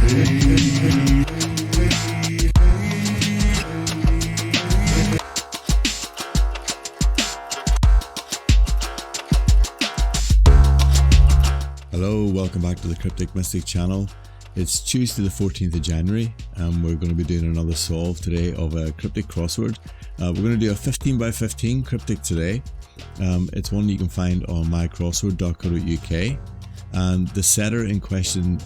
Hello, welcome back to the Cryptic Mystic channel. It's Tuesday the 14th of January and we're going to be doing another solve today of a cryptic crossword. We're going to do a 15 by 15 cryptic today. It's one you can find on mycrossword.co.uk, and the setter in question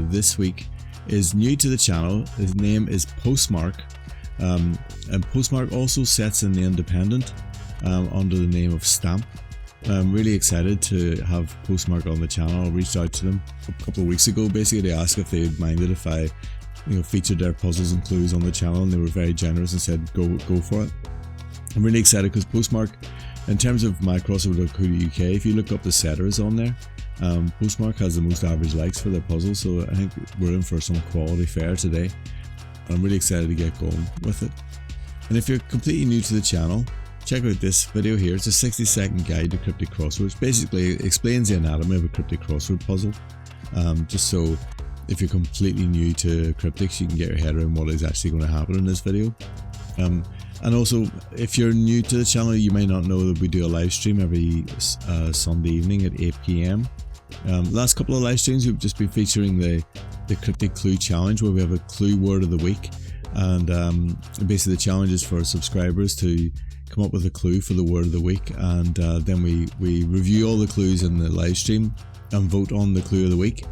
this week is new to the channel. His name is PostMark, and PostMark also sets in the independent under the name of Stamp. I'm really excited to have PostMark on the channel. I reached out to them a couple of weeks ago basically to ask if they'd minded if I featured their puzzles and clues on the channel, and they were very generous and said go for it. I'm really excited because PostMark, in terms of mycrossword.co.uk, if you look up the setters on there, PostMark has the most average likes for their puzzles, so I think we're in for some quality fare today. I'm really excited to get going with it. And if you're completely new to the channel, check out this video here. It's a 60-second guide to cryptic crosswords. Basically, it explains the anatomy of a cryptic crossword puzzle, just so if you're completely new to cryptics, you can get your head around what is actually going to happen in this video. And also, if you're new to the channel, you may not know that we do a live stream every Sunday evening at 8 PM. Last couple of live streams, we've just been featuring the Cryptic Clue Challenge, where we have a clue word of the week. And basically the challenge is for subscribers to come up with a clue for the word of the week, and then we review all the clues in the live stream and vote on the clue of the week.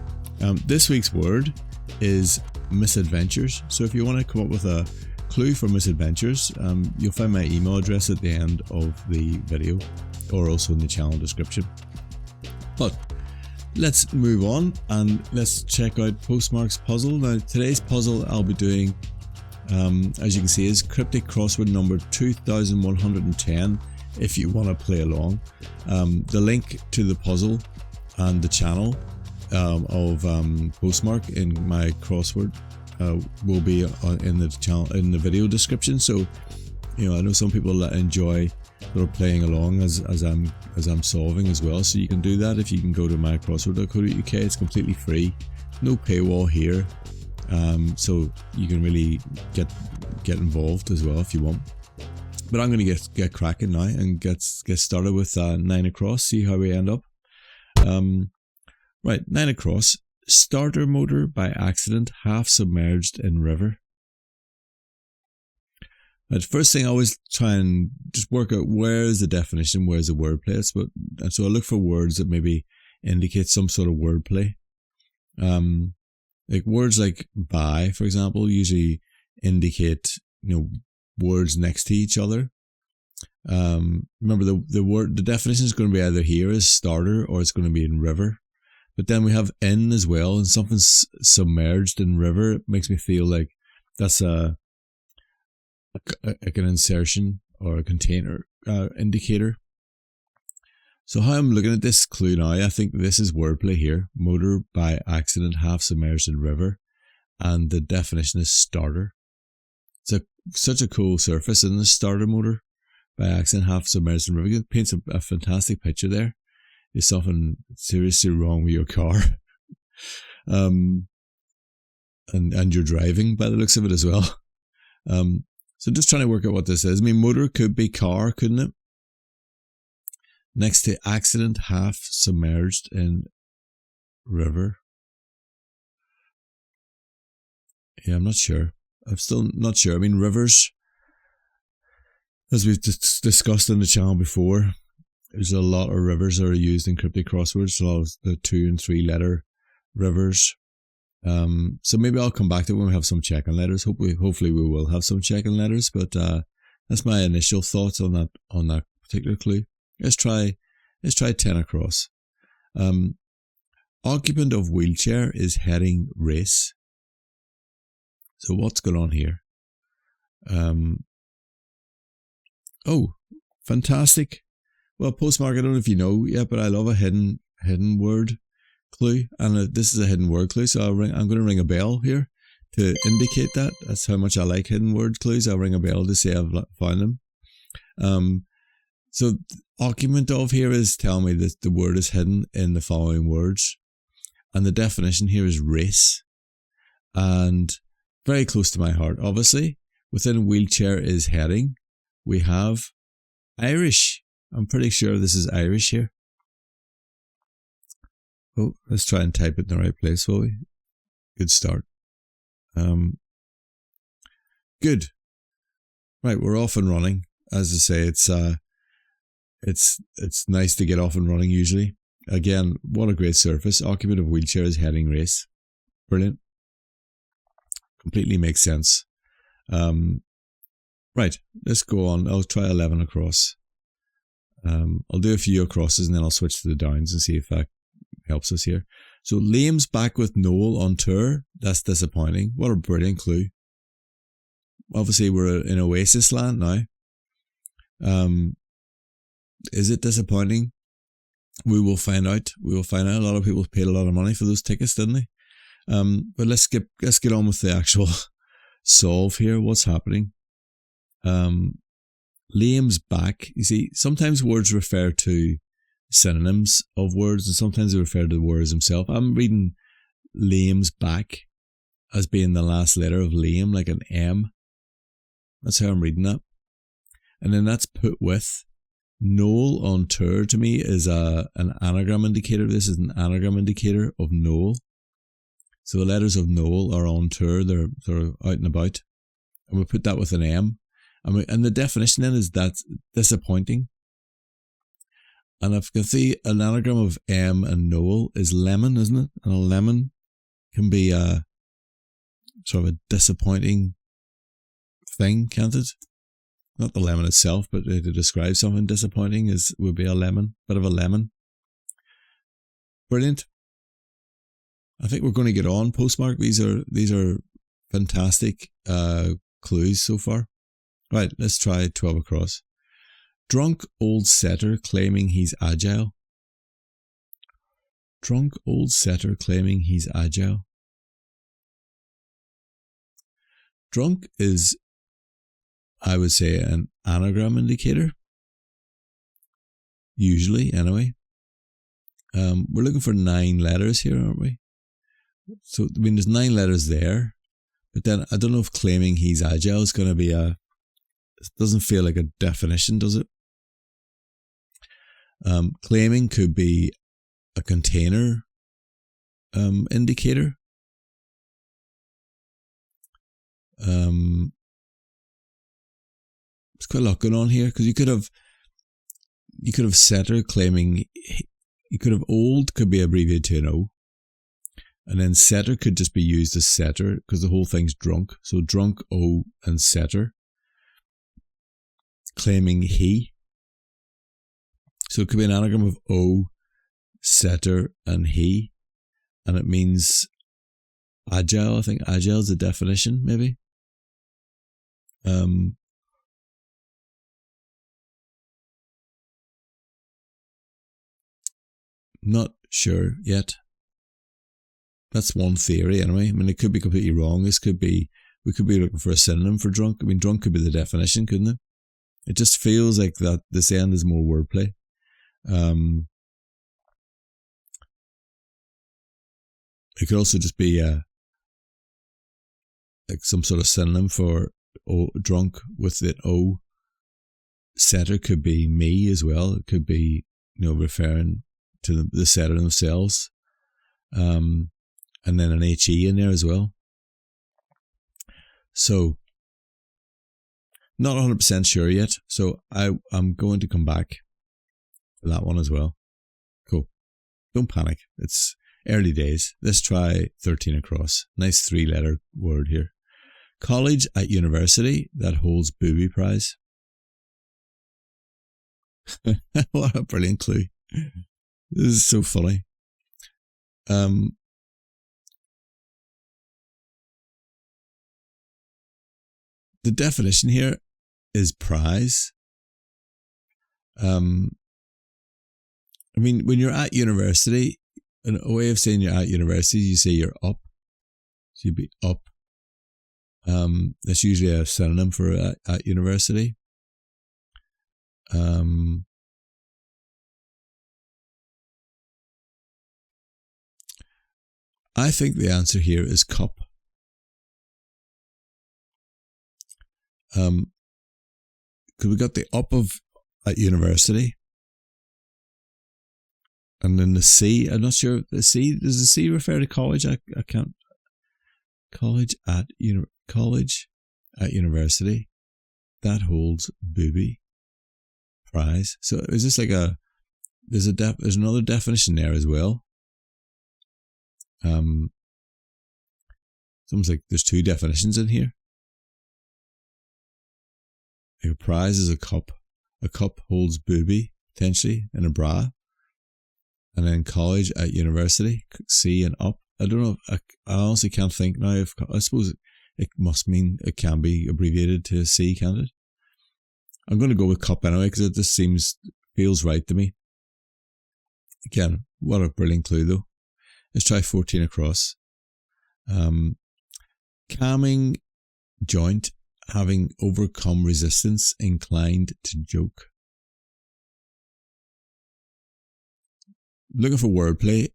This week's word is misadventures. So if you want to come up with a clue for misadventures, you'll find my email address at the end of the video, or also in the channel description. But let's move on and let's check out PostMark's puzzle. Now today's puzzle I'll be doing, as you can see, is Cryptic Crossword number 2110 if you want to play along. The link to the puzzle and the channel of PostMark in my crossword will be in the channel, in the video description. So I know some people enjoy sort of playing along as I'm solving as well, so you can do that if you can go to mycrossword.co.uk. It's completely free, no paywall here. So you can really get involved as well if you want. But I'm going to get cracking now and get started with 9 across. See how we end up. Right, 9 across. Starter motor by accident, half submerged in river. Now, the first thing I always try and just work out where is the definition, where's the wordplay. And so I look for words that maybe indicate some sort of wordplay. Like words like by, for example, usually indicate words next to each other. Remember the definition is going to be either here as starter or it's going to be in river. But then we have in as well, and something's submerged in river. It makes me feel like that's like an insertion or a container indicator. So how I'm looking at this clue now, I think this is wordplay here. Motor by accident, half submerged in river. And the definition is starter. It's such a cool surface in the starter motor by accident, half submerged in river. It paints a fantastic picture there. There's something seriously wrong with your car. And you're driving by the looks of it as well. So just trying to work out what this is. I mean, motor could be car, couldn't it? Next to accident, half submerged in river. Yeah, I'm not sure. I'm still not sure. I mean, rivers, as we've discussed on the channel before, there's a lot of rivers that are used in cryptic crosswords. A lot of the 2 and 3 letter rivers. So maybe I'll come back to it when we have some check-in letters. Hopefully we will have some check-in letters. But that's my initial thoughts on that particular clue. Let's try 10 across. Occupant of wheelchair is heading race. So what's going on here? Oh, fantastic. Well, PostMark, I don't know if you know yet, but I love a hidden word clue. And this is a hidden word clue, so I'm going to ring a bell here to indicate that. That's how much I like hidden word clues. I'll ring a bell to say I've found them. So occupant of here is telling me that the word is hidden in the following words. And the definition here is race. And very close to my heart, obviously, within wheelchair is heading, we have Irish. I'm pretty sure this is Irish here. Oh, let's try and type it in the right place, will we? Good start. Good. Right, we're off and running. As I say, it's nice to get off and running usually. Again, what a great surface. Occupant of wheelchair is heading race. Brilliant. Completely makes sense. Right, let's go on. I'll try 11 across. I'll do a few acrosses and then I'll switch to the downs and see if that helps us here. So Liam's back with Noel on tour. That's disappointing. What a brilliant clue. Obviously we're in Oasis land now. Is it disappointing? We will find out. We will find out. A lot of people paid a lot of money for those tickets, didn't they? But let's get on with the actual solve here. What's happening? Liam's back. You see, sometimes words refer to synonyms of words, and sometimes they refer to the words themselves. I'm reading Liam's back as being the last letter of Liam, like an M. That's how I'm reading that. And then that's put with Noel on tour. To me is an anagram indicator. This is an anagram indicator of Noel. So the letters of Noel are on tour. They're out and about. And we put that with an M. And the definition then is that's disappointing. And if you can see, an anagram of M and Noel is lemon, isn't it? And a lemon can be a sort of a disappointing thing, can't it? Not the lemon itself, but to describe something disappointing would be a lemon, bit of a lemon. Brilliant. I think we're going to get on. PostMark. These are fantastic clues so far. Right, let's try 12 across. Drunk old setter claiming he's agile. Drunk old setter claiming he's agile. Drunk is, I would say, an anagram indicator. Usually, anyway. We're looking for 9 letters here, aren't we? So, I mean, there's 9 letters there. But then, I don't know if claiming he's agile is going to be it doesn't feel like a definition, does it? Claiming could be a container indicator. There's quite a lot going on here, because you could have setter claiming, you could have old could be abbreviated to an O, and then setter could just be used as setter because the whole thing's drunk. So drunk, O, and setter. Claiming he. So it could be an anagram of O, setter, and he, and it means agile. I think agile is the definition, maybe. Not sure yet. That's one theory anyway. I mean, it could be completely wrong. We could be looking for a synonym for drunk. I mean, drunk could be the definition, couldn't it? It just feels like that this end is more wordplay. It could also just be like some sort of synonym for drunk with the O. Setter could be me as well. It could be, referring to the setter themselves. And then an HE in there as well. So, not 100% sure yet. So I'm going to come back to that one as well. Cool. Don't panic. It's early days. Let's try 13 across. Nice 3-letter word here. College at university that holds booby prize. What a brilliant clue. This is so funny. The definition here is prize. I mean, when you're at university, a way of saying you're at university, you say you're up. So you'd be up. That's usually a synonym for at university. I think the answer here is cup. Because we got the up of at university. And then the C, I'm not sure, the C, does the C refer to college? I can't. College at university. That holds booby. Prize. So is this like there's another definition there as well. It's almost like there's two definitions in here. Like a prize is a cup. A cup holds booby, potentially, in a bra. And then college at university, C and up. I don't know. I honestly can't think now. I suppose it must mean it can be abbreviated to C, can't it? I'm going to go with cup anyway because it just feels right to me. Again, what a brilliant clue though. Let's try 14 across. Calming joint, having overcome resistance, inclined to joke. Looking for wordplay.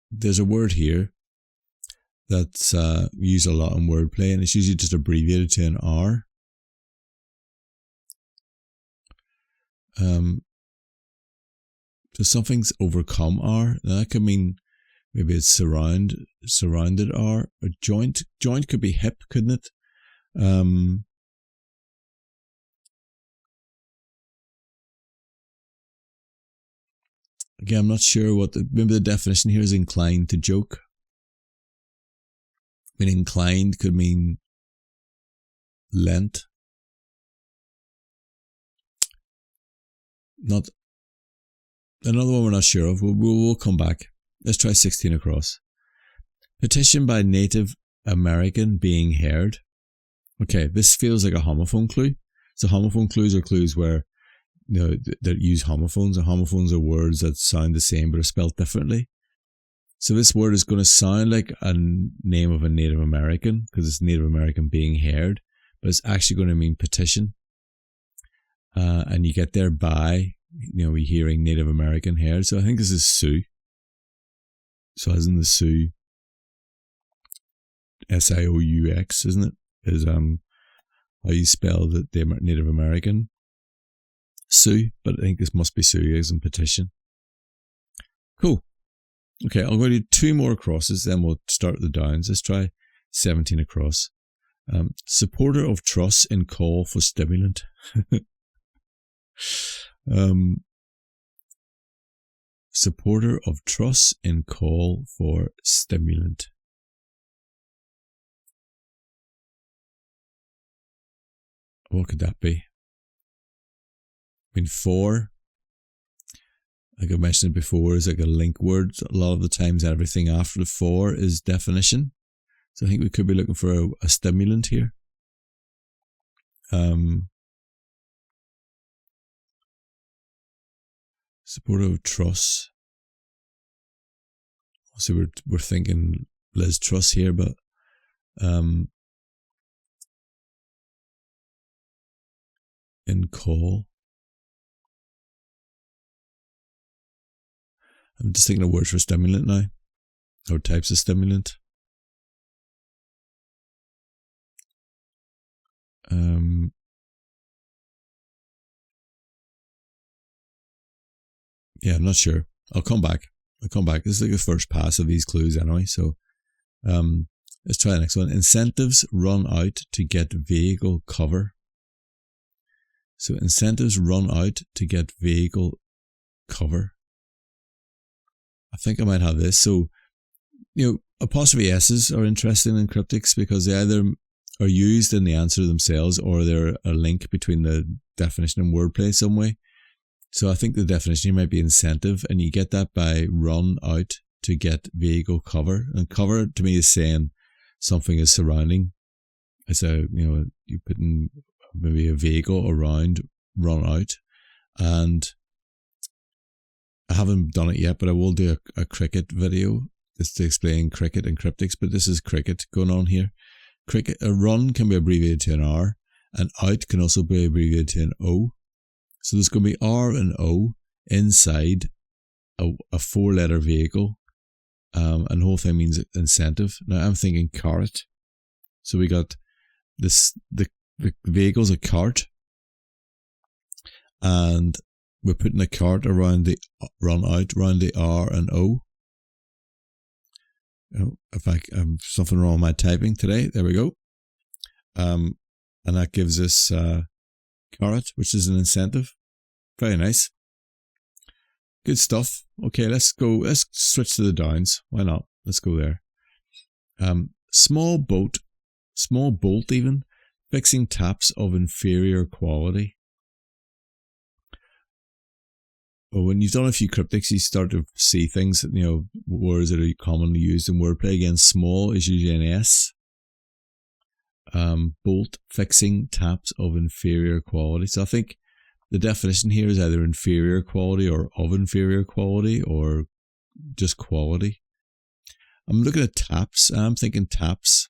There's a word here that's used a lot in wordplay, and it's usually just abbreviated to an R. So something's overcome R. Now that could mean maybe it's surrounded R. Or joint. Joint could be hip, couldn't it? Again, I'm not sure maybe the definition here is inclined to joke. I mean, inclined could mean lent. Not another one we're not sure of. We'll come back. Let's try 16 across. Petition by Native American being heard. Okay, this feels like a homophone clue. So homophone clues are clues where that use homophones, and homophones are words that sound the same but are spelled differently. So this word is going to sound like a name of a Native American because it's Native American being heard, but it's actually going to mean petition. And you get there by, we hearing Native American heard. So I think this is Sioux. So as in the Sioux, S-I-O-U-X, isn't it? Is how you spell the Native American. Sioux, but I think this must be Sioux as in petition. Cool. Okay, I'll go do 2 more crosses, then we'll start the downs. Let's try 17 across. Supporter of truss in call for stimulant. Supporter of truss in call for stimulant. What could that be? I mean, for, like I mentioned before, is like a link word. A lot of the times everything after the for is definition. So I think we could be looking for a stimulant here. Supporter of truss. So we're thinking Liz Truss here, but in call. I'm just thinking of words for stimulant now, or types of stimulant. Yeah, I'm not sure. I'll come back. This is like the first pass of these clues anyway. So, let's try the next one. Incentives run out to get vehicle cover. So incentives run out to get vehicle cover. I think I might have this. So, apostrophe S's are interesting in cryptics because they either are used in the answer themselves or they're a link between the definition and wordplay some way. So I think the definition here might be incentive, and you get that by run out to get vehicle cover. And cover to me is saying something is surrounding. It's you're putting maybe a vehicle around, run out. And I haven't done it yet, but I will do a cricket video just to explain cricket and cryptics, but this is cricket going on here. Cricket, a run can be abbreviated to an R, and out can also be abbreviated to an O. So there's going to be R and O inside a 4-letter vehicle, and the whole thing means incentive. Now I'm thinking carrot. So we got this, the the vehicle's a cart, and we're putting a cart around the R and O. If something wrong with my typing today, there we go. And that gives us carrot, which is an incentive. Very nice. Good stuff. Okay, let's go. Let's switch to the downs. Why not? Let's go there. Small bolt even, fixing taps of inferior quality. But when you've done a few cryptics, you start to see things, words that are commonly used in wordplay. Again, small is usually an S. Bolt, fixing taps of inferior quality. So I think the definition here is either inferior quality or of inferior quality or just quality. I'm looking at taps, and I'm thinking taps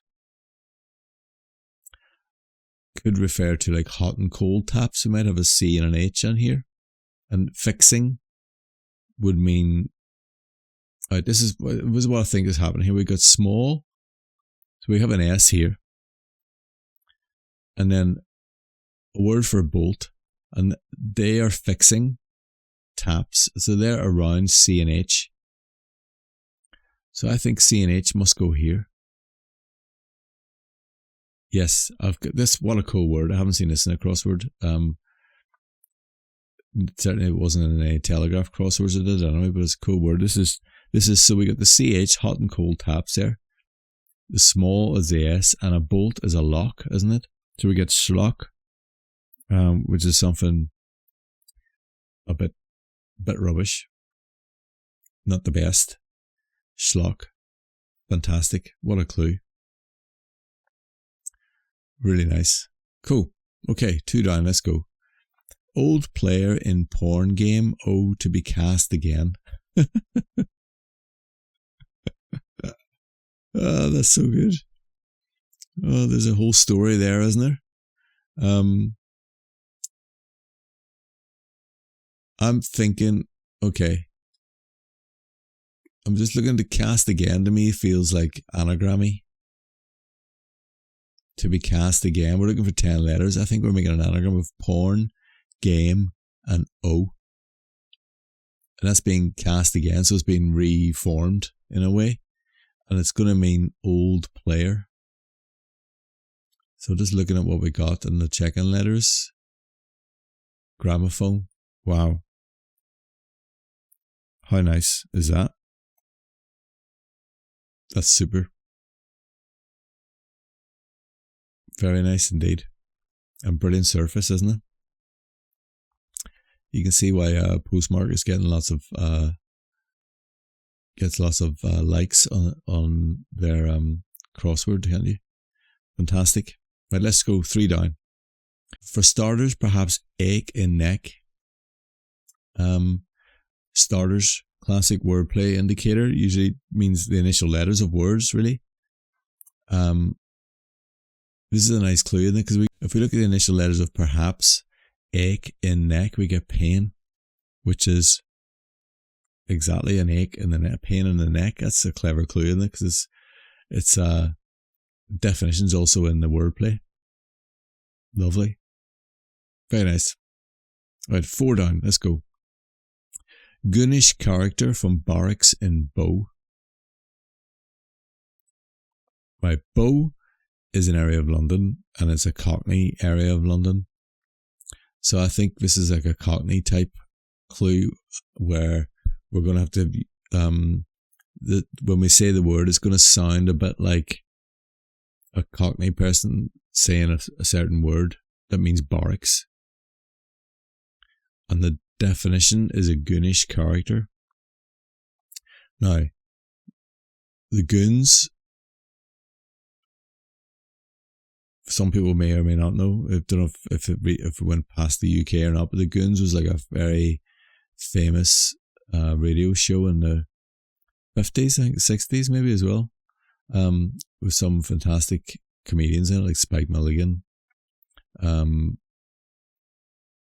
could refer to like hot and cold taps. We might have a C and an H on here. And fixing would mean, this is what I think is happening here. We got small, so we have an S here, and then a word for a bolt, and they are fixing taps, so they're around C and H. So I think C and H must go here. Yes, I've got this. What a cool word! I haven't seen this in a crossword. Certainly it wasn't in any Telegraph crosswords I did anyway, but it's a cool word. This is so we got the CH, hot and cold taps there. The small is the S, and a bolt is a lock, isn't it? So we get schlock, which is something a bit rubbish. Not the best. Schlock. Fantastic. What a clue. Really nice. Cool. Okay, 2 down, let's go. Old player in porn game, oh, to be cast again. Oh, that's so good. Oh, there's a whole story there, isn't there? I'm thinking, okay. I'm just looking to cast again. To me, feels like anagrammy. To be cast again. We're looking for 10 letters. I think we're making an anagram of porn, game, and O. And that's being cast again, so it's being reformed in a way. And it's going to mean old player. So just looking at what we got in the check-in letters. Gramophone. Wow. How nice is that? That's super. Very nice indeed. And brilliant surface, isn't it? You can see why PostMark is getting lots of likes on their crossword, can't you? Fantastic. Right, let's go 3 down. For starters, perhaps ache in neck. Starters, classic wordplay indicator, usually means the initial letters of words, really. This is a nice clue, isn't it? Because if we look at the initial letters of perhaps, ache in neck, we get pain, which is exactly an ache in the neck, pain in the neck. That's a clever clue, isn't it? Because it's definitions also in the wordplay. Lovely. Very nice. Right, 4 down. Let's go. Goonish character from barracks in Bow. Right, Bow is an area of London, and it's a Cockney area of London. So I think this is like a Cockney type clue where we're going to have to, when we say the word, it's going to sound a bit like a Cockney person saying a certain word that means barracks. And the definition is a goonish character. Now, the goons, some people may or may not know. I don't know if it went past the UK or not, but the Goons was like a very famous radio show in the 50s, I think 60s maybe as well, with some fantastic comedians in it, like Spike Milligan. And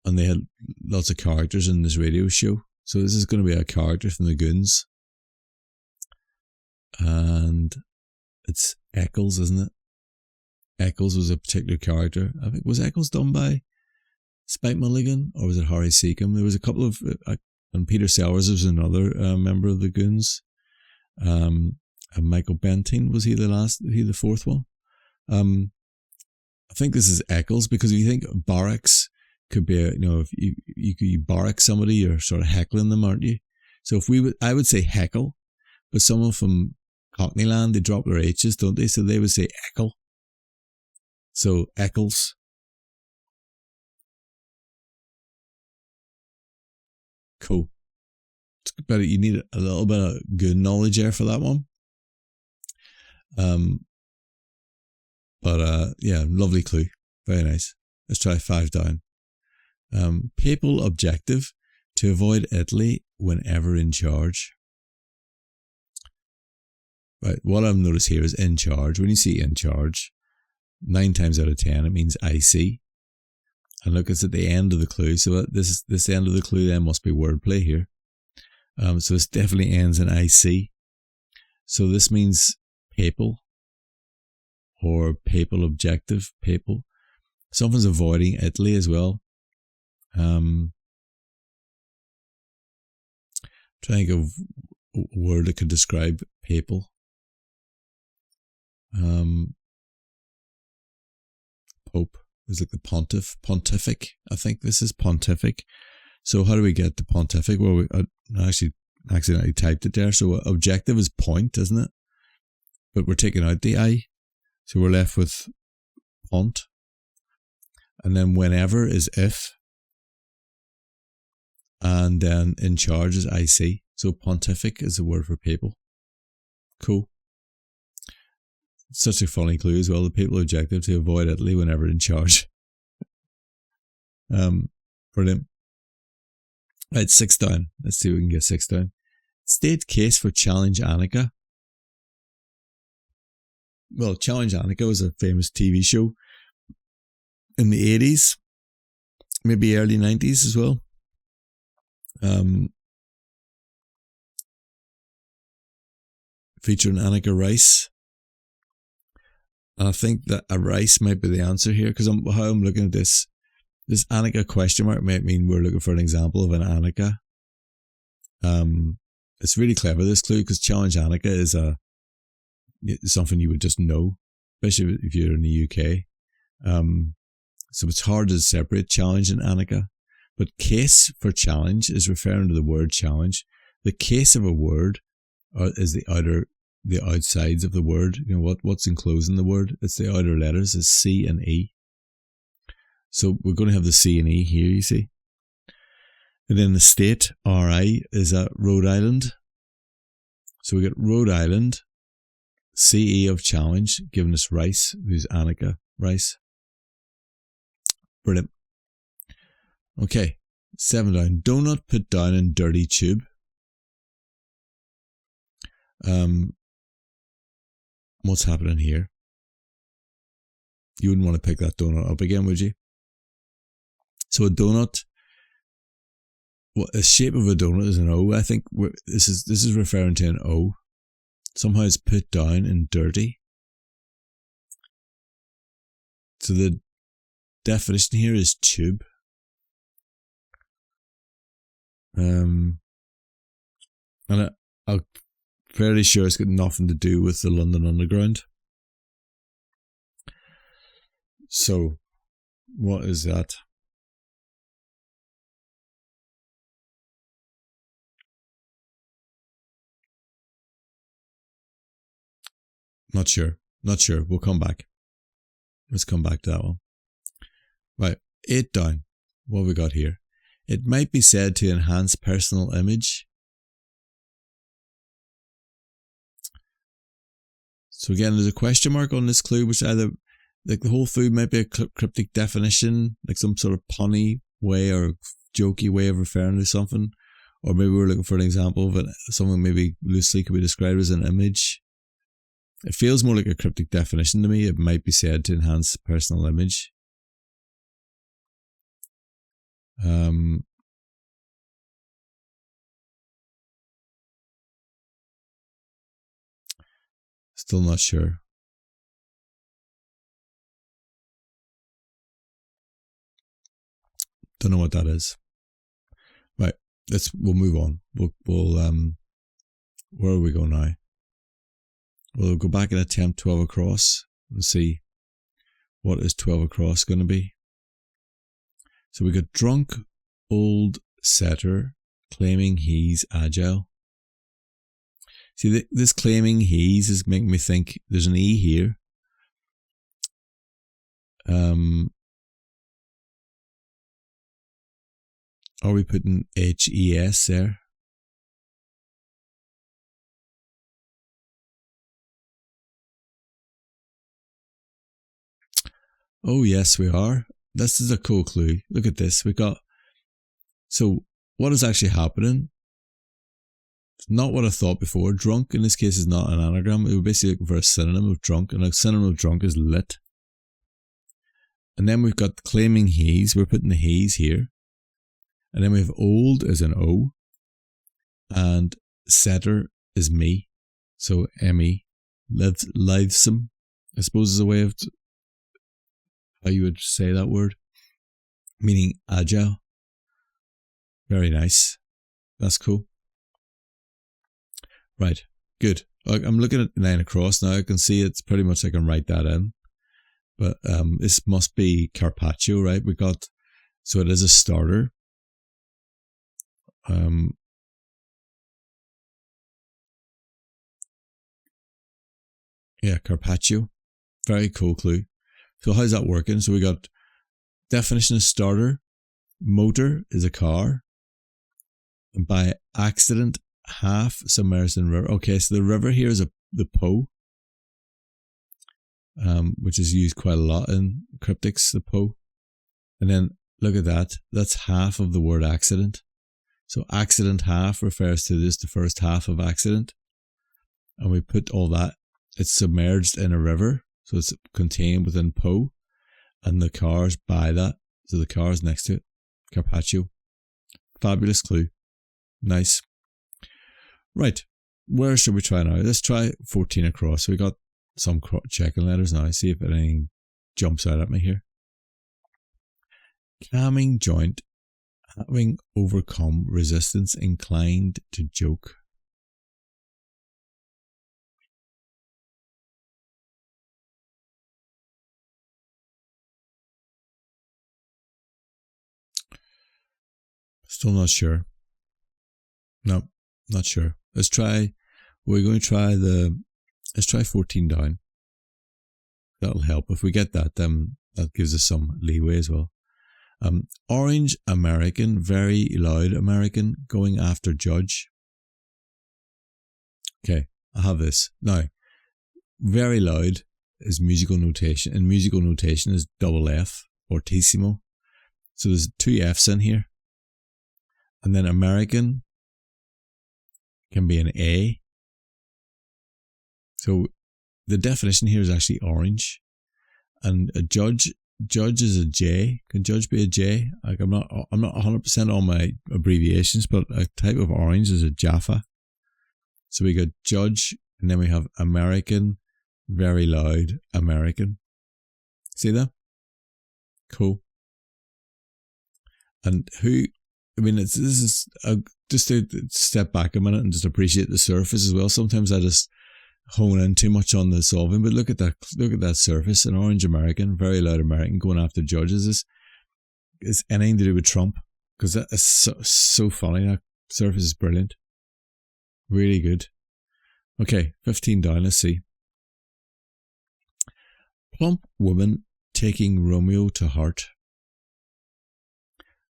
they had lots of characters in this radio show. So this is going to be a character from the Goons. And it's Eccles, isn't it? Eccles was a particular character. I think, was Eccles done by Spike Mulligan or was it Harry Seacombe? There was a couple of, and Peter Sellers was another member of the Goons. And Michael Bentine, was he the fourth one? I think this is Eccles, because if you think barracks could be, if you barrack somebody, you're sort of heckling them, aren't you? So I would say heckle, but someone from Cockneyland, they drop their H's, don't they? So they would say eckle. So Eccles. Cool. But you need a little bit of good knowledge there for that one. Yeah, lovely clue. Very nice. Let's try 5 down. Papal objective: to avoid Italy whenever in charge. Right, what I've noticed here is in charge. When you see in charge, 9 times out of 10 it means IC. And look, it's at the end of the clue. So this end of the clue then must be wordplay here. So this definitely ends in IC. So this means papal or papal objective, papal. Something's avoiding Italy as well. Trying to think of a word that could describe papal. Pope is like the pontific. I think this is pontific. So how do we get the pontific? Well, I actually accidentally typed it there. So objective is point, isn't it? But we're taking out the I. So we're left with pont. And then whenever is if. And then in charge is IC. So pontific is the word for papal. Cool. Such a funny clue as well. The papal objective: to avoid Italy whenever in charge. Brilliant. Right, 6 down. Let's see if we can get 6 down. State case for Challenge Annika. Well, Challenge Annika was a famous TV show in the 80s, maybe early 90s as well. Featuring Annika Rice. And I think that a rice might be the answer here, because how I'm looking at this Annika question mark might mean we're looking for an example of an Annika. It's really clever, this clue, because Challenge Annika is something you would just know, especially if you're in the UK. So it's hard to separate challenge and Annika. But case for challenge is referring to the word challenge. The case of a word is the outsides of the word. What's enclosing the word? It's the outer letters, is C and E. So we're going to have the C and E here, you see. And then the state, RI, is at Rhode Island. So we get Rhode Island, CE of challenge, giving us Rice, who's Annika Rice. Brilliant. Okay, 7 down. Donut put down in dirty tube. What's happening here? You wouldn't want to pick that donut up again, would you? So a donut, the shape of a donut is an O. I think this is referring to an O. Somehow it's put down in dirty. So the definition here is tube. And I'm fairly sure it's got nothing to do with the London Underground. So, what is that? Not sure. We'll come back. Let's come back to that one. Right, 8 down. What have we got here? It might be said to enhance personal image. So again, there's a question mark on this clue, which either, like, the whole food might be a cryptic definition, like some sort of punny way or jokey way of referring to something, or maybe we're looking for an example of it, something maybe loosely could be described as an image. It feels more like a cryptic definition to me. It might be said to enhance personal image. Still not sure. Don't know what that is. Right, we'll move on. We'll where are we going now? We'll go back and attempt 12 across and see what is 12 across going to be. So we got drunk old setter claiming he's agile. See, this claiming he's is making me think there's an E here. Are we putting HES there? Oh yes, we are. This is a cool clue. Look at this. We got. So what is actually happening? It's not what I thought before. Drunk in this case is not an anagram. We were basically looking for a synonym of drunk, and a synonym of drunk is lit. And then we've got claiming he's. We're putting the he's here. And then we have old as an O, and setter is me. So M-E, lithesome, I suppose is a way of how you would say that word, meaning agile. Very nice. That's cool. Right, good. I'm looking at 9 across now. I can see it's pretty much I can write that in. But this must be Carpaccio, right? So it is a starter. Yeah, Carpaccio. Very cool clue. So how's that working? So we got definition of starter. Motor is a car. And by accident, half submerged in river. Okay, so the river here is the Po, which is used quite a lot in cryptics, the Po. And then look at that. That's half of the word accident. So accident half refers to just the first half of accident. And we put all that. It's submerged in a river. So it's contained within Po. And the car's by that. So the car's next to it. Carpaccio. Fabulous clue. Nice. Right. Where should we try now? Let's try 14 across. So we got some checking letters now. See if anything jumps out at me here. Calming joint. Having overcome resistance, inclined to joke. Still not sure. No, not sure. Let's try. We're going to try let's try 14 down. That'll help. If we get that, then that gives us some leeway as well. Orange American, very loud American, going after judge. Okay, I have this. Now, very loud is musical notation, and musical notation is double F, fortissimo. So there's 2 F's in here. And then American can be an A. So the definition here is actually orange. And a judge is a J. Can judge be a J? Like I'm not 100% on my abbreviations, but a type of orange is a Jaffa. So we got judge, and then we have American, very loud American. See that? Cool. And this is just to step back a minute and just appreciate the surface as well. Sometimes I just hone in too much on the solving, but look at that surface. An orange American, very loud American going after judges is anything to do with Trump, because that is so funny. That surface is brilliant, really good. Okay, 15 down. Let's see. Plump woman taking Romeo to heart.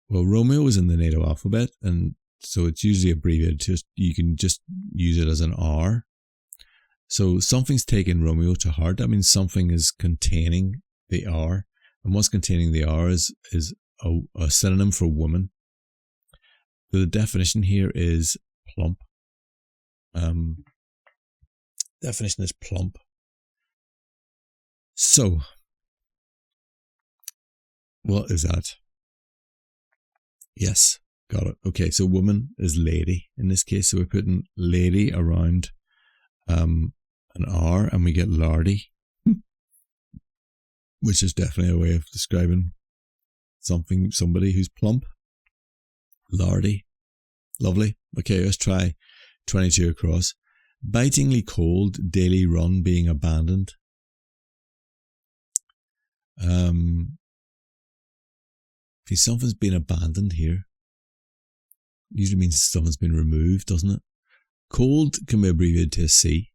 Well, Romeo is in the native alphabet, and so it's usually abbreviated. You can just use it as an R. So something's taking Romeo to heart. That means something is containing the R. And what's containing the R is a synonym for woman. So the definition here is plump. Definition is plump. So, what is that? Yes, got it. Okay, so woman is lady in this case. So we're putting lady around an R, and we get lardy, which is definitely a way of describing somebody who's plump. Lardy. Lovely. Okay, let's try 22 across. Bitingly cold, daily run being abandoned. If something's been abandoned here, usually means something's been removed, doesn't it? Cold can be abbreviated to a C.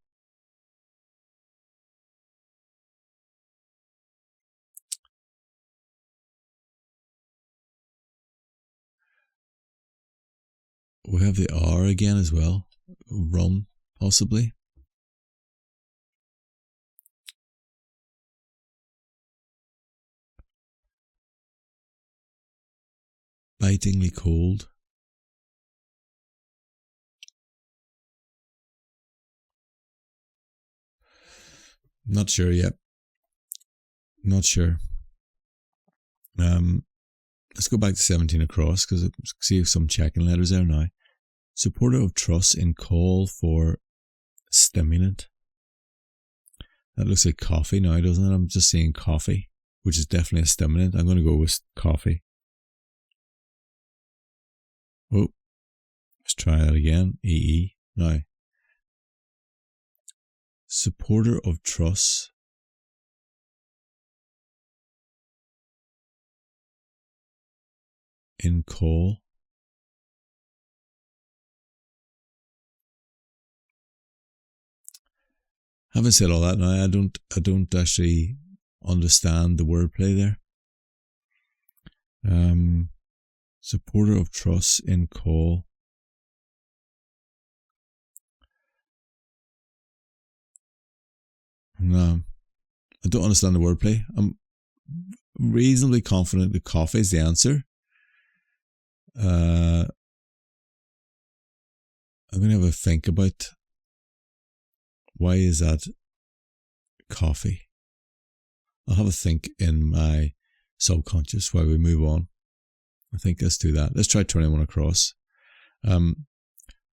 We have the R again as well. Run, possibly. Bitingly cold. Not sure yet. Not sure. Let's go back to 17 across because I see some checking letters there now. Supporter of trust in call for stimulant. That looks like coffee now, doesn't it? I'm just seeing coffee, which is definitely a stimulant. I'm going to go with coffee. Oh, let's try that again. EE. Now, supporter of trust. In call. Having said all that now, I don't actually understand the wordplay there. Supporter of trust in call. No, I don't understand the wordplay. I'm reasonably confident that coffee is the answer. I'm going to have a think about why is that coffee. I'll have a think in my subconscious while we move on. I think let's do that. Let's try 21 across.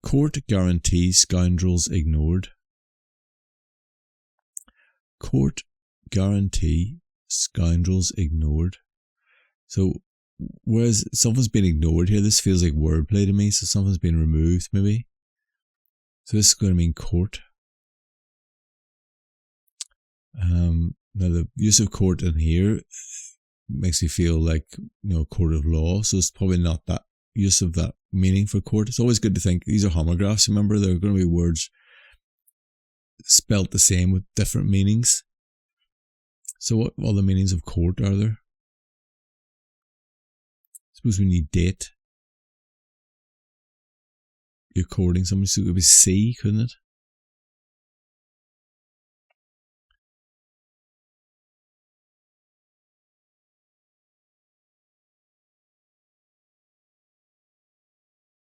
Court guarantees scoundrels ignored. Court guarantee scoundrels ignored. So whereas something's been ignored here, this feels like wordplay to me. So something's been removed maybe. So this is going to mean court. Now the use of court in here makes me feel like, court of law. So it's probably not that use of that meaning for court. It's always good to think these are homographs. Remember, there are going to be words spelt the same with different meanings. So what other meanings of court are there? Suppose we need date. You're courting somebody, so it would be C, couldn't it?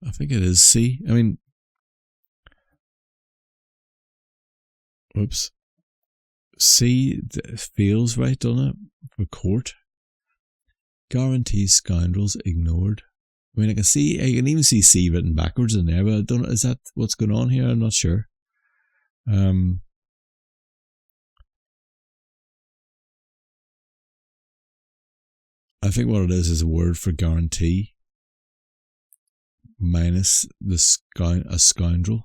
I think it is C. I mean, whoops. C feels right, doesn't it? For court. Guarantees scoundrels ignored. I mean, I can even see C written backwards in there, but I don't know, is that what's going on here? I'm not sure. I think what it is a word for guarantee minus a scoundrel.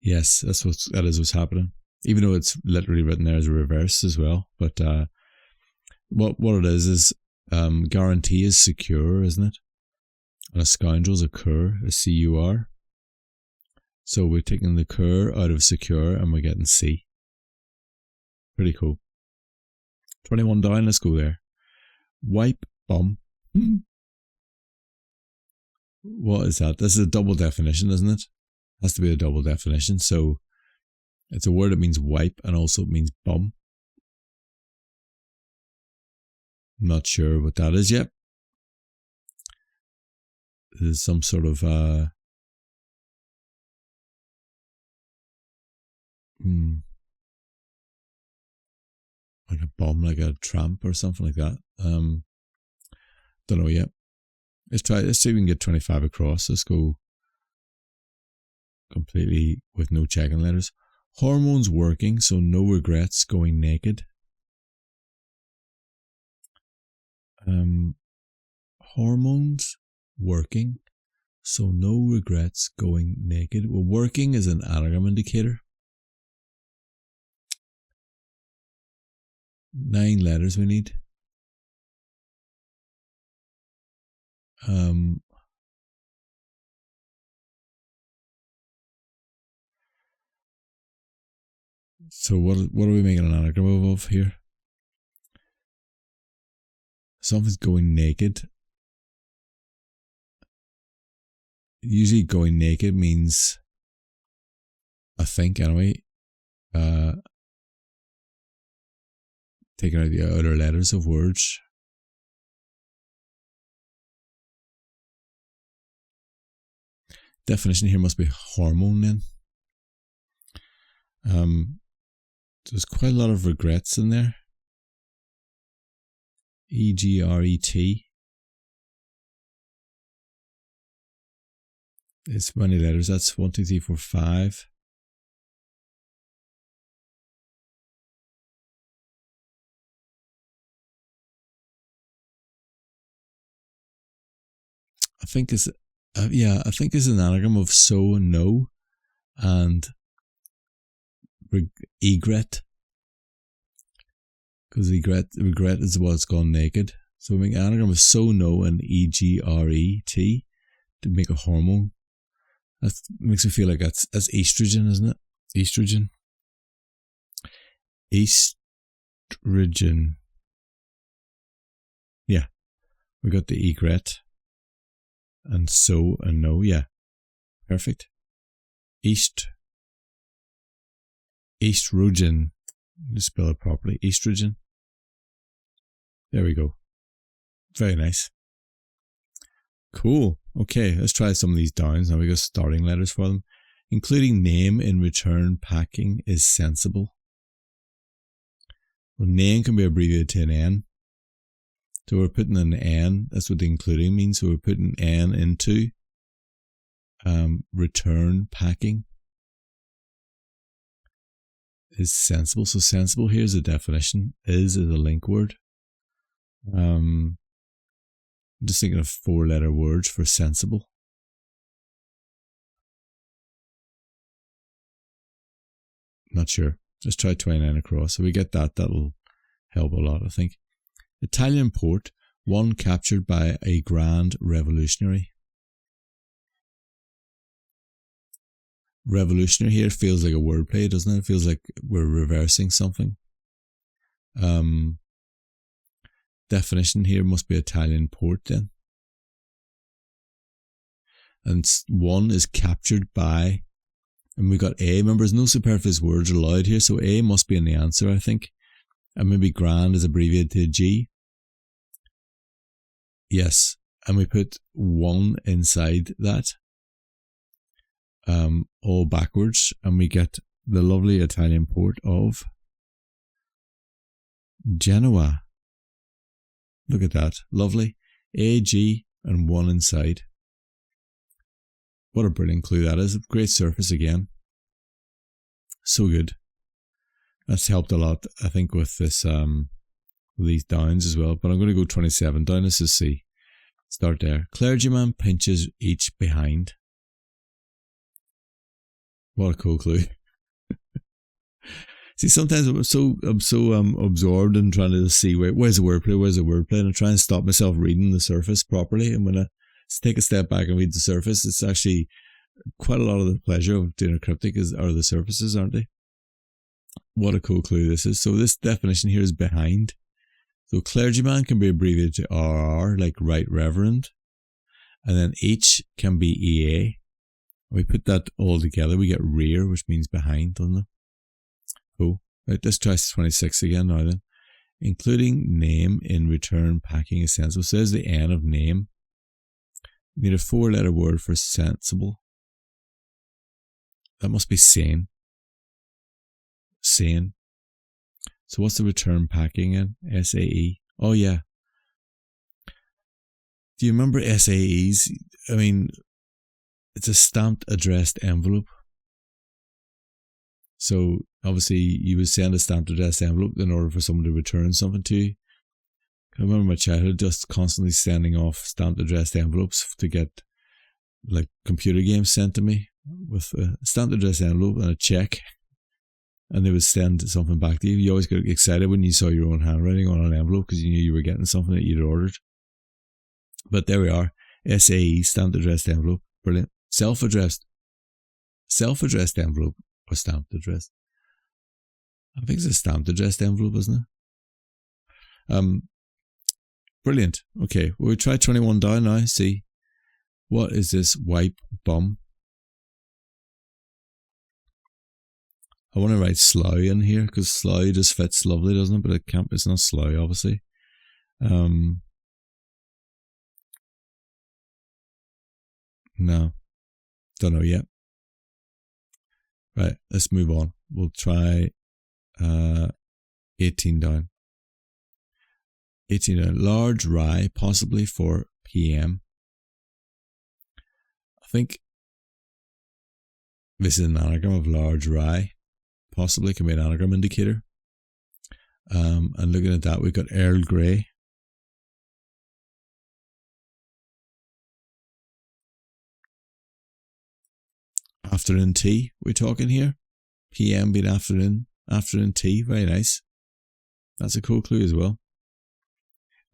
Yes, that is what's happening. Even though it's literally written there as a reverse as well. But what it is guarantee is secure, isn't it? And a scoundrel's a cur, a C-U-R. So we're taking the cur out of secure and we're getting C. Pretty cool. 21 down, let's go there. Wipe bum. What is that? This is a double definition, isn't it? Has to be a double definition. So it's a word that means wipe and also it means bum. Not sure what that is yet. There's some sort of like a bum, like a tramp or something like that. Don't know yet. Let's see if we can get 25 across. Let's go completely with no checking letters. Hormones working, so no regrets going naked. Hormones working, so no regrets going naked. Well, working is an anagram indicator. 9 letters we need. So what are we making an anagram of here? Something's going naked. Usually going naked means, I think anyway, taking out the outer letters of words. Definition here must be hormone then. There's quite a lot of regrets in there. E-G-R-E-T. It's many letters. That's 1, 2, 3, 4, 5. I think it's I think it's an anagram of so and no, and egret, because regret is what's gone naked. So we make an anagram of so no and E-G-R-E-T to make a hormone. That makes me feel like that's estrogen, isn't it? Estrogen. Estrogen. Yeah, we got the egret. And so and no, yeah. Perfect. Estrogen. Let's spell it properly. Estrogen. There we go. Very nice. Cool. Okay, let's try some of these downs. Now we got starting letters for them. Including name in return packing is sensible. Well, name can be abbreviated to an N. So we're putting an N, that's what the including means. So we're putting N into return packing is sensible. So sensible, here's the definition. Is a link word. I'm just thinking of 4-letter words for sensible. Not sure. Let's try 29 across. So we get that. That'll help a lot, I think. Italian port, one captured by a grand revolutionary. Revolutionary here feels like a wordplay, doesn't it? It feels like we're reversing something. Definition here must be Italian port then. And one is captured by, and we got A. Remember, there's no superfluous words allowed here, so A must be in the answer, I think. And maybe grand is abbreviated to G. Yes, and we put 1 inside that, all backwards, and we get the lovely Italian port of Genoa. Look at that, lovely. A, G, and 1 inside. What a brilliant clue that is. Great surface again. So good. That's helped a lot, I think, with this with these downs as well. But I'm going to go 27 down. Let's just see. Start there. Clergyman pinches each behind. What a cool clue. See, sometimes I'm so absorbed in trying to see where's the wordplay, and I try and stop myself reading the surface properly. And when I take a step back and read the surface, it's actually quite a lot of the pleasure of doing a cryptic are the surfaces, aren't they? What a cool clue this is. So this definition here is behind. So clergyman can be abbreviated to RR, like Right Reverend. And then H can be EA. We put that all together, we get rear, which means behind, doesn't it? Cool. Right, let's try 26 again now then. Including name in return packing is sensible. So there's the N of name. We need a 4-letter word for sensible. That must be sane. Sane. So what's the return packing in? SAE. Oh yeah. Do you remember SAEs? I mean, it's a stamped addressed envelope. So obviously you would send a stamped addressed envelope in order for someone to return something to you. I remember my childhood just constantly sending off stamped addressed envelopes to get like computer games sent to me with a stamped addressed envelope and a check, and they would send something back to you. You always get excited when you saw your own handwriting on an envelope because you knew you were getting something that you'd ordered. But there we are. SAE, stamped addressed envelope. Brilliant. Self-addressed envelope or stamped addressed. I think it's a stamped addressed envelope, isn't it? Brilliant. Okay, well, we try 21 down now. See, what is this wipe bum? I want to write slough in here because slough just fits lovely, doesn't it? But it can't. It's not slough, obviously. No, don't know yet. Right, let's move on. We'll try 18 down. 18 down. Large rye, possibly for PM. I think this is an anagram of large rye. Possibly can be an anagram indicator. And looking at that, we've got Earl Grey. Afternoon tea, we're talking here. PM being afternoon tea. Very nice. That's a cool clue as well.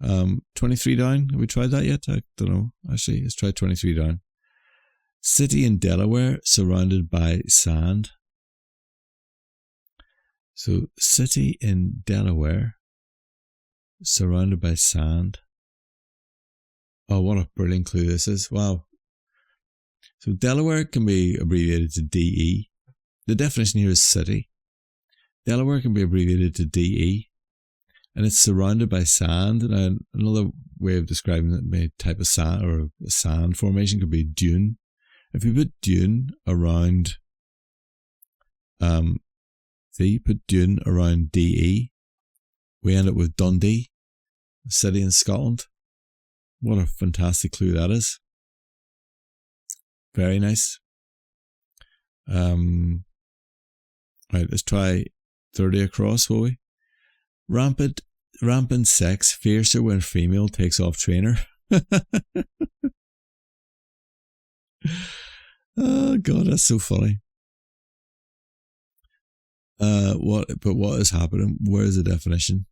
23 down. Have we tried that yet? I don't know. Actually, let's try 23 down. City in Delaware surrounded by sand. So, city in Delaware surrounded by sand. Oh, what a brilliant clue this is. Wow. So, Delaware can be abbreviated to DE. The definition here is city. Delaware can be abbreviated to DE. And it's surrounded by sand. And another way of describing the type of sand or a sand formation could be dune. If you put dune around, put dune around DE, we end up with Dundee, a city in Scotland. What a fantastic clue that is. Very nice. Right, let's try 30 across, will we? Rampant sex, fiercer when female takes off trainer. Oh God, that's so funny. What is happening? Where is the definition?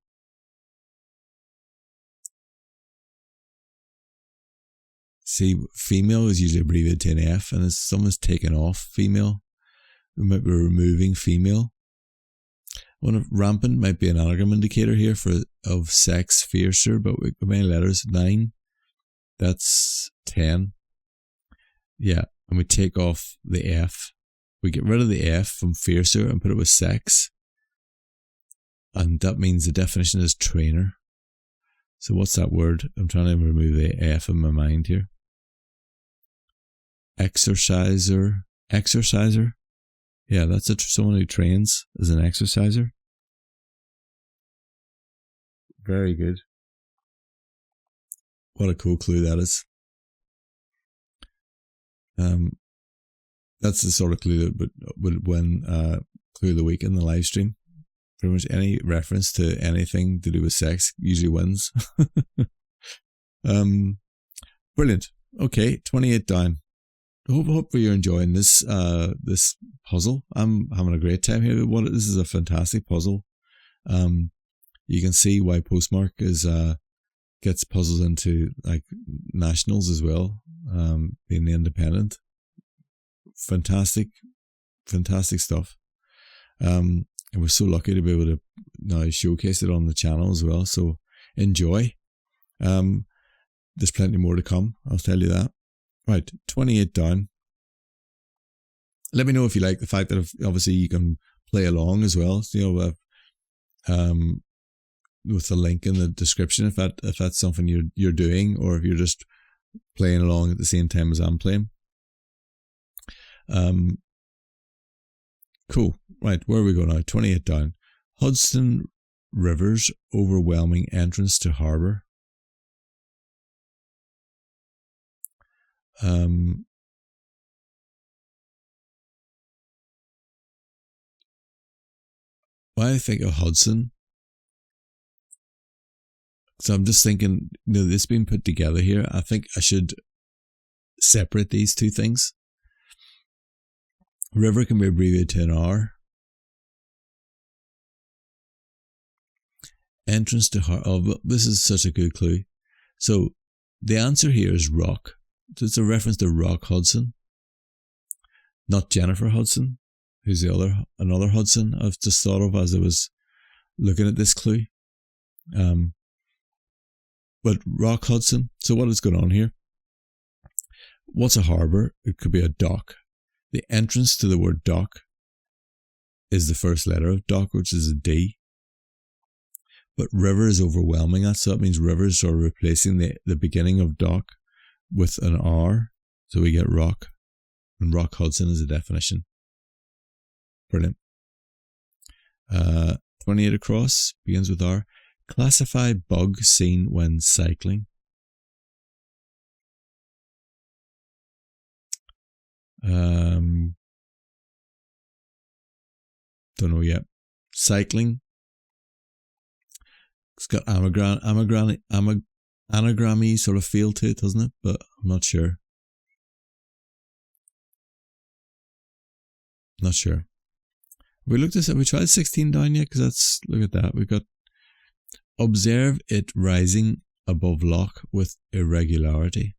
See, female is usually abbreviated to an F, and if someone's taken off female, we might be removing female. Rampant might be an anagram indicator here of sex fiercer, but with many letters, 9. That's 10. Yeah, and we take off the F. We get rid of the F from fiercer and put it with sex. And that means the definition is trainer. So what's that word? I'm trying to remove the F in my mind here. Exerciser. Yeah, that's someone who trains as an exerciser. Very good. What a cool clue that is. That's the sort of clue that would win clue of the week in the live stream. Pretty much any reference to anything to do with sex usually wins. Brilliant. Okay, 28 down. Hopefully you're enjoying this this puzzle. I'm having a great time here. This is a fantastic puzzle. You can see why PostMark gets puzzles into like nationals as well, being independent. Fantastic stuff. And we're so lucky to be able to now showcase it on the channel as well. So enjoy. There's plenty more to come, I'll tell you that. Right, 28 down. Let me know if you like the fact that obviously you can play along as well. So, you know, with the link in the description, if that's something you're doing, or if you're just playing along at the same time as I'm playing. Cool. Right, where are we going now? 28 down. Hudson River's overwhelming entrance to harbour. When I think of Hudson, So I'm just thinking, this being put together here, I think I should separate these two things. River can be abbreviated to an R. Entrance to heart. Oh, this is such a good clue. So the answer here is Rock. So it's a reference to Rock Hudson, not Jennifer Hudson, who's another Hudson I've just thought of as I was looking at this clue. But Rock Hudson. So what is going on here? What's a harbour? It could be a dock. The entrance to the word dock is the first letter of dock, which is a D. But river is overwhelming that, so that means rivers are replacing the beginning of dock with an R. So we get rock. And Rock Hudson is a definition. Brilliant. 28 across, begins with R. Classify bug seen when cycling. Don't know yet. Cycling. It's got anagrammy sort of feel to it, doesn't it? But I'm not sure. Not sure. We looked at it. We tried 16 down yet? Because look at that. We've got observe it rising above lock with irregularity.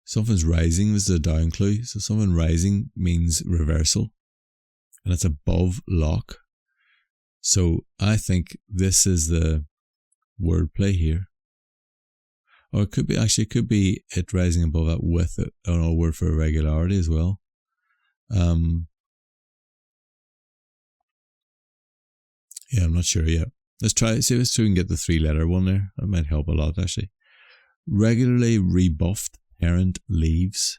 Something's rising. This is a down clue. So something rising means reversal. And it's above lock. So I think this is the wordplay here. Or it could be it rising above that with a word for irregularity as well. Yeah, I'm not sure yet. Let's try, see if we can get the 3-letter one there. That might help a lot actually. Regularly rebuffed parent leaves.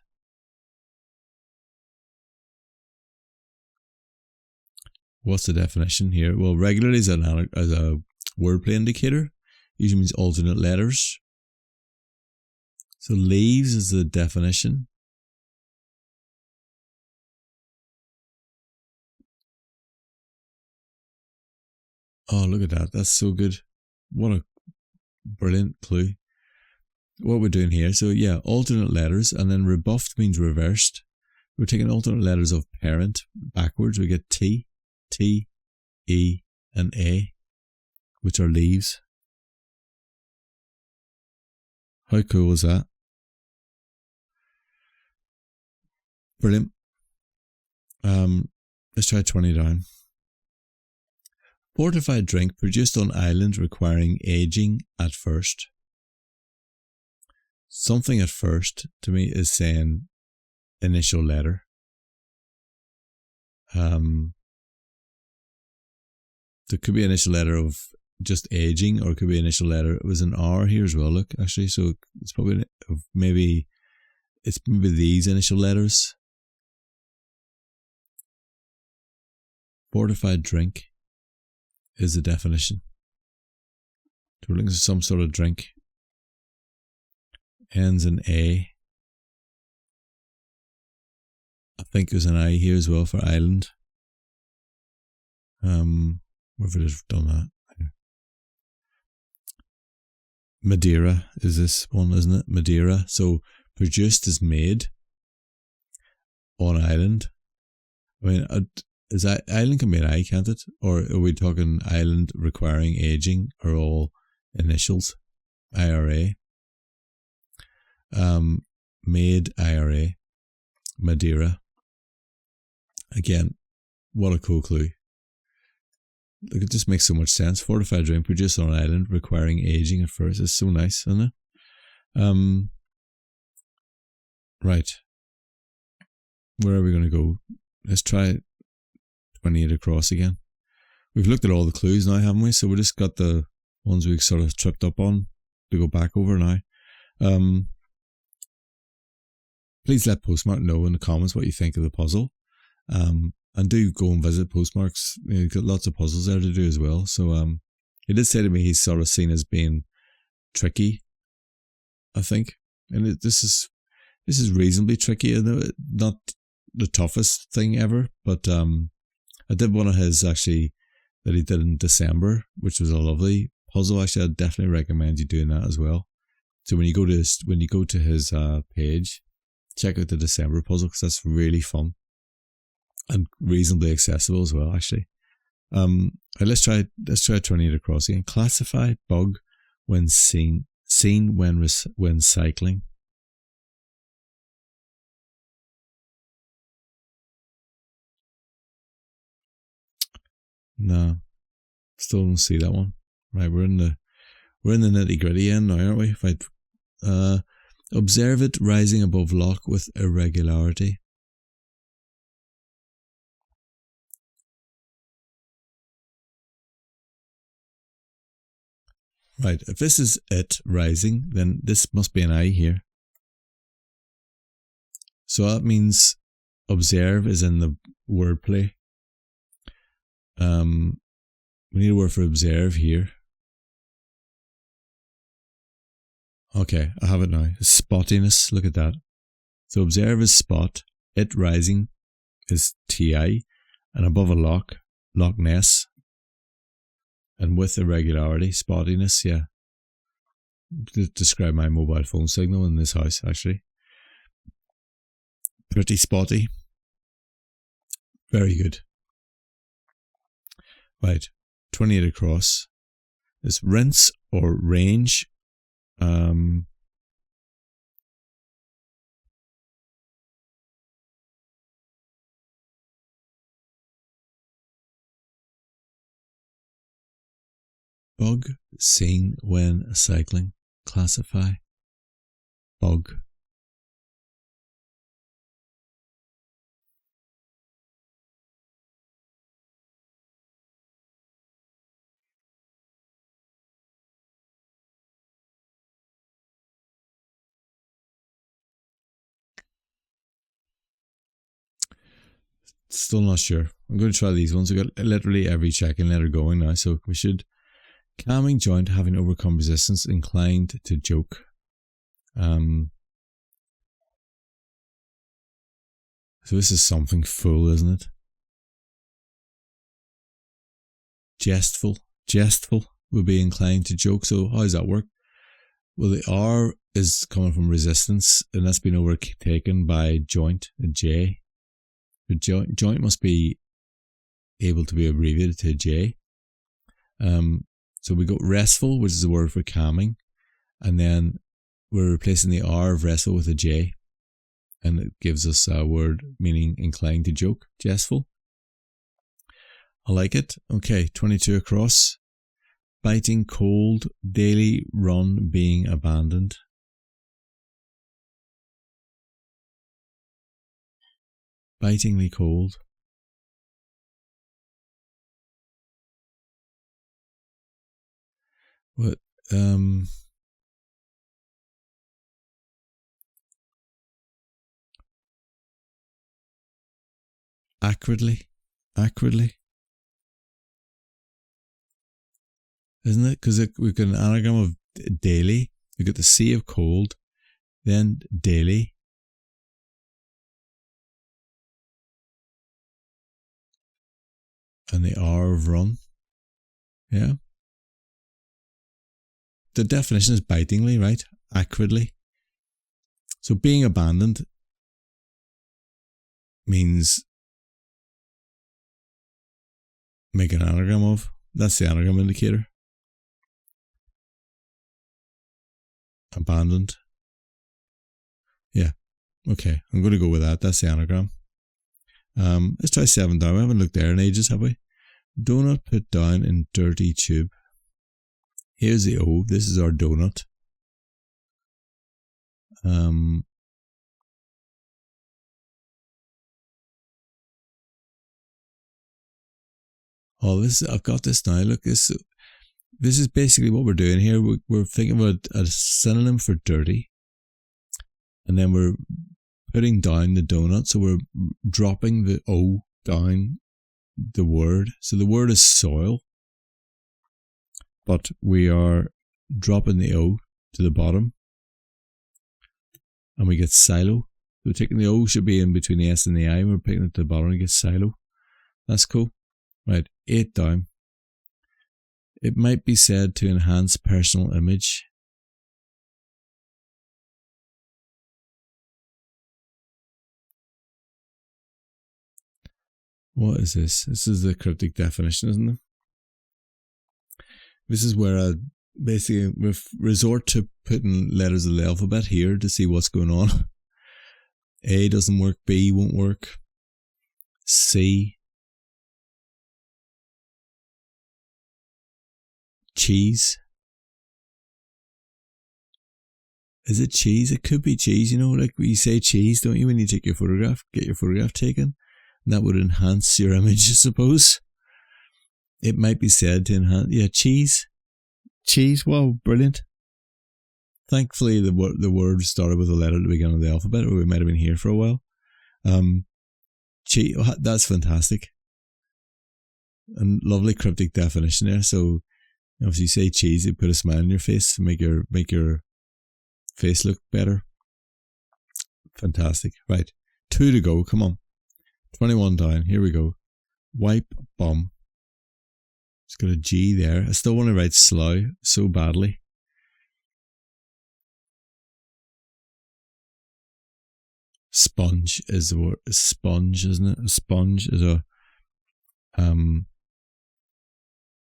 What's the definition here? Well, regularly is as a wordplay indicator. Usually means alternate letters. So leaves is the definition. Oh, look at that. That's so good. What a brilliant clue. What we're doing here. So yeah, alternate letters, and then rebuffed means reversed. We're taking alternate letters of parent backwards. We get T, T, E, and A, which are leaves. How cool is that? Brilliant. Let's try 20 down. Fortified drink produced on island requiring aging at first. Something at first to me is saying initial letter. There could be initial letter of just aging, or it could be initial letter. It was an R here as well. Look, actually, so it's probably maybe these initial letters. Fortified drink is the definition. So we're looking for some sort of drink. Ends in A. I think there's an I here as well for island. Where have I done that? Madeira is this one, isn't it? Madeira. So produced is made on island. I mean, is that island can be an I, can't it? Or are we talking island requiring aging, or all initials? IRA. Made IRA. Madeira. Again, what a cool clue. Look, it just makes so much sense. Fortified drink produced on an island requiring aging at first. It's so nice, isn't it? Right. Where are we going to go? Let's try 28 across again. We've looked at all the clues now, haven't we? So we just got the ones we sort of tripped up on to go back over now. Please let PostMark know in the comments what you think of the puzzle. And do go and visit PostMark's. You've got lots of puzzles there to do as well. So he did say to me he's sort of seen as being tricky, I think. And this is reasonably tricky. Not the toughest thing ever, but I did one of his actually that he did in December, which was a lovely puzzle. Actually, I'd definitely recommend you doing that as well. So when you go to his page, check out the December puzzle because that's really fun and reasonably accessible as well. Actually, let's try turning it across again. Classify bug when seen when cycling. No, still don't see that one. Right, we're in the nitty gritty end now, aren't we? Right. Observe it rising above lock with irregularity. Right, if this is it rising, then this must be an I here. So that means observe is in the wordplay. We need a word for observe here. Okay, I have it now. Spottiness, look at that. So observe is spot, it rising is TI, and above a lock, Loch Ness. And with irregularity, spottiness, yeah. To describe my mobile phone signal in this house, actually. Pretty spotty. Very good. Right, 28 across. It's rinse or range. Bug seen when cycling. Classify. Bug. Still not sure. I'm going to try these ones. We've got literally every check-in letter going now, so we should. Calming joint having overcome resistance, inclined to joke. So this is something full, isn't it? Jestful would be inclined to joke. So how does that work? Well, the R is coming from resistance, and that's been overtaken by joint, a J. The joint must be able to be abbreviated to J. So we got restful, which is a word for calming, and then we're replacing the R of restful with a J, and it gives us a word meaning inclined to joke, jestful. I like it. Okay, 22 across. Biting cold, daily run being abandoned. Bitingly cold. What? Acridly. Isn't it? Because we've got an anagram of daily. We've got the C of cold, then daily. And the R of run. Yeah. The definition is bitingly, right? Acridly. So being abandoned means make an anagram of. That's the anagram indicator. Abandoned. Yeah. Okay. I'm going to go with that. That's the anagram. Let's try 7 down. We haven't looked there in ages, have we? Donut put down in dirty tube. Here's the O. This is our donut. Oh, I've got this now. Look, this is basically what we're doing here. We're thinking about a synonym for dirty, and then we're putting down the donut. So we're dropping the O down the word. So the word is soil, but we are dropping the O to the bottom, and we get silo. So we're taking the O should be in between the S and the I, and we're putting it to the bottom and get silo. That's cool. Right, 8 down. It might be said to enhance personal image. What is this? This is the cryptic definition, isn't it? This is where I basically resort to putting letters of the alphabet here to see what's going on. A doesn't work, B won't work, C, cheese. Is it cheese? It could be cheese, you know, like you say cheese, don't you, when you take your photograph, get your photograph taken? And that would enhance your image, I suppose. It might be said to enhance, yeah, cheese. Cheese, wow, brilliant. Thankfully, the word started with a letter at the beginning of the alphabet, or we might have been here for a while. Cheese, that's fantastic. And lovely cryptic definition there. So, if you say cheese, you put a smile on your face to make your face look better. Fantastic. Right, 2 to go. Come on, 21 down. Here we go. Wipe bum. It's got a G there. I still want to write slough so badly. Sponge is the word. Sponge, isn't it? A sponge is a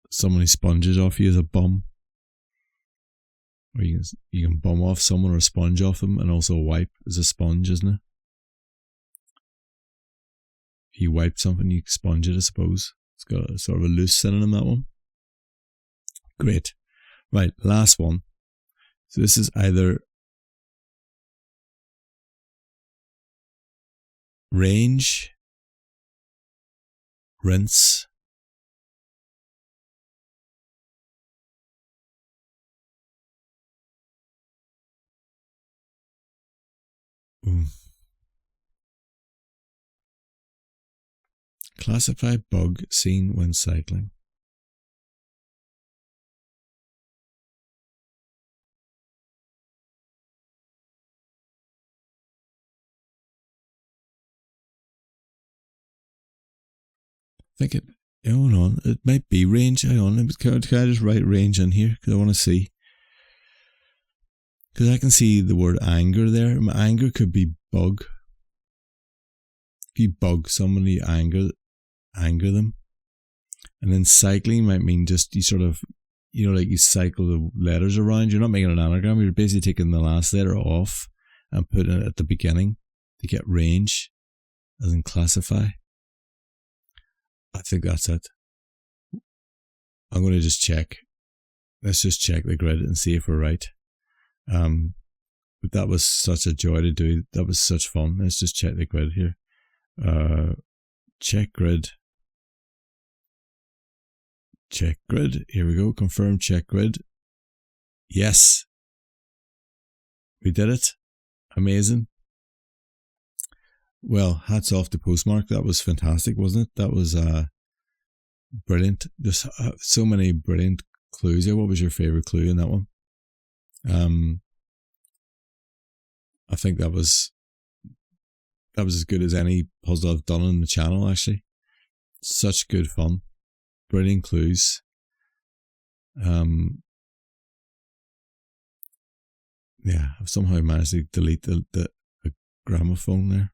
someone who sponges off you is a bum. Or you can bum off someone or sponge off them, and also wipe is a sponge, isn't it? If you wipe something, you sponge it, I suppose. It's got a sort of a loose synonym, that one. Great. Right, last one. So this is either range, rinse, classify bug seen when cycling. think it, hold on, it might be range. Hang on, can I just write range in here? Because I want to see. Because I can see the word anger there. Anger could be bug. If you bug someone, you anger them. And then cycling might mean just you sort of, you know, like you cycle the letters around. You're not making an anagram. You're basically taking the last letter off and putting it at the beginning to get range, as in classify. I think that's it. I'm going to just check. Let's just check the grid and see if we're right. But that was such a joy to do. That was such fun. Let's just check the grid here. Check grid. Check grid. Here we go. Confirm check grid. Yes. We did it. Amazing. Well, hats off to PostMark. That was fantastic, wasn't it? That was brilliant. There's so many brilliant clues here. What was your favourite clue in that one? I think that was as good as any puzzle I've done on the channel, actually. Such good fun. Brilliant clues. Yeah, I've somehow managed to delete the gramophone there.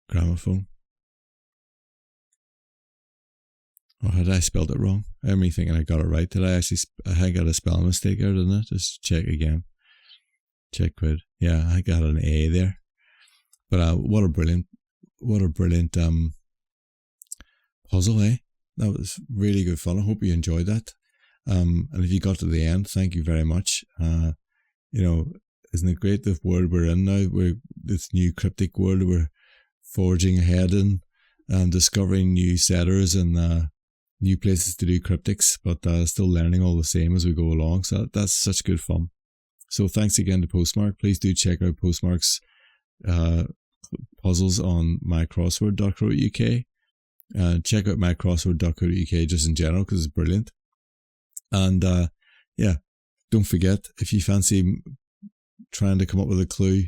Gramophone. Oh, had I spelled it wrong? I'm thinking I got it right. Did I actually? I got a spelling mistake there, didn't I? Just check again. Check grid. Yeah, I got an A there. But what a brilliant puzzle, eh? That was really good fun. I hope you enjoyed that. And if you got to the end, thank you very much. You know, isn't it great the world we're in now? We're this new cryptic world we're forging ahead in, and discovering new setters and new places to do cryptics, but still learning all the same as we go along. So that's such good fun. So thanks again to PostMark. Please do check out PostMark's puzzles on mycrossword.co.uk. Check out mycrossword.co.uk just in general because it's brilliant. And yeah, don't forget, if you fancy trying to come up with a clue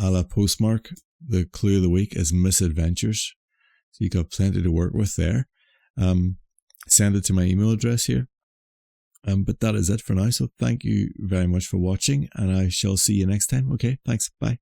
a la PostMark, the clue of the week is misadventures. So you've got plenty to work with there. Send it to my email address here. But that is it for now. So thank you very much for watching, and I shall see you next time. Okay, thanks. Bye.